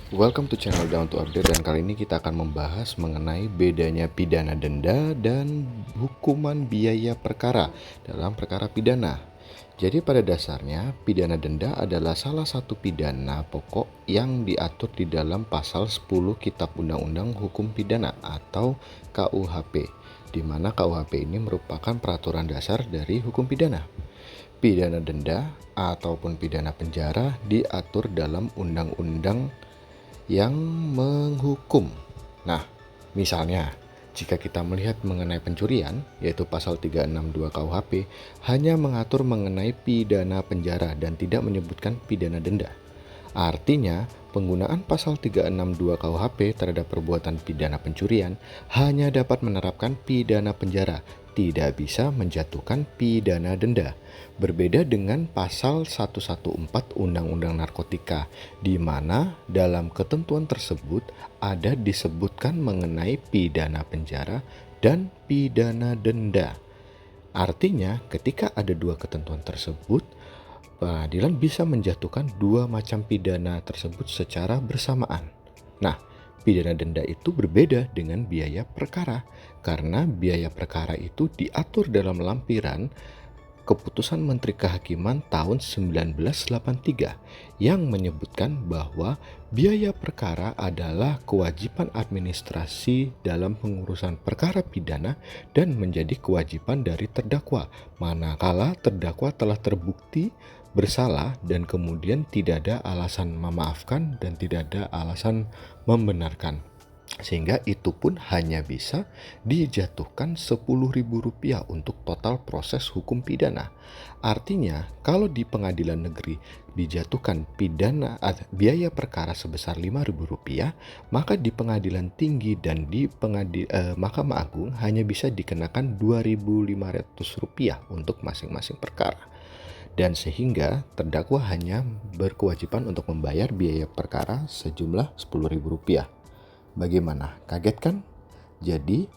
Welcome to channel Down to Update, dan kali ini kita akan membahas mengenai bedanya pidana denda dan hukuman biaya perkara dalam perkara pidana. Jadi pada dasarnya pidana denda adalah salah satu pidana pokok yang diatur di dalam pasal 10 Kitab Undang-Undang Hukum Pidana atau KUHP, di mana KUHP ini merupakan peraturan dasar dari hukum pidana. Pidana denda ataupun pidana penjara diatur dalam undang-undang yang menghukum. Nah, misalnya jika kita melihat mengenai pencurian, yaitu pasal 362 KUHP hanya mengatur mengenai pidana penjara dan tidak menyebutkan pidana denda. Artinya, penggunaan pasal 362 KUHP terhadap perbuatan pidana pencurian hanya dapat menerapkan pidana penjara, tidak bisa menjatuhkan pidana denda. Berbeda dengan pasal 114 Undang-Undang Narkotika, di mana dalam ketentuan tersebut ada disebutkan mengenai pidana penjara dan pidana denda. Artinya, ketika ada dua ketentuan tersebut, pengadilan bisa menjatuhkan dua macam pidana tersebut secara bersamaan. Nah, pidana denda itu berbeda dengan biaya perkara, karena biaya perkara itu diatur dalam lampiran Keputusan Menteri Kehakiman tahun 1983 yang menyebutkan bahwa biaya perkara adalah kewajiban administrasi dalam pengurusan perkara pidana dan menjadi kewajiban dari terdakwa manakala terdakwa telah terbukti bersalah dan kemudian tidak ada alasan memaafkan dan tidak ada alasan membenarkan. Sehingga itu pun hanya bisa dijatuhkan Rp10.000 untuk total proses hukum pidana. Artinya, kalau di pengadilan negeri dijatuhkan biaya perkara sebesar Rp5.000, maka di pengadilan tinggi dan di Mahkamah Agung hanya bisa dikenakan Rp2.500 untuk masing-masing perkara. Dan sehingga terdakwa hanya berkewajiban untuk membayar biaya perkara sejumlah Rp10.000. Bagaimana? Kaget kan? Jadi,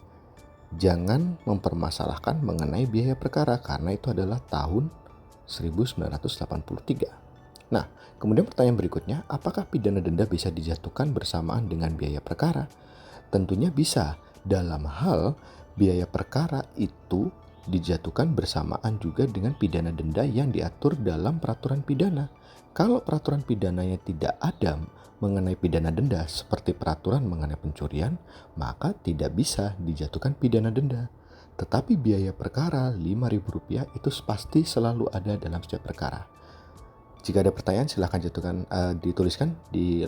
jangan mempermasalahkan mengenai biaya perkara karena itu adalah tahun 1983. Nah, kemudian pertanyaan berikutnya, apakah pidana denda bisa dijatuhkan bersamaan dengan biaya perkara? Tentunya bisa, dalam hal biaya perkara itu dijatuhkan bersamaan juga dengan pidana denda yang diatur dalam peraturan pidana. Kalau peraturan pidananya tidak ada mengenai pidana denda seperti peraturan mengenai pencurian, maka tidak bisa dijatuhkan pidana denda. Tetapi biaya perkara Rp5.000 itu pasti selalu ada dalam setiap perkara. Jika ada pertanyaan silahkan dituliskan di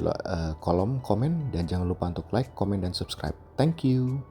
kolom komen, dan jangan lupa untuk like, komen, dan subscribe. Thank you.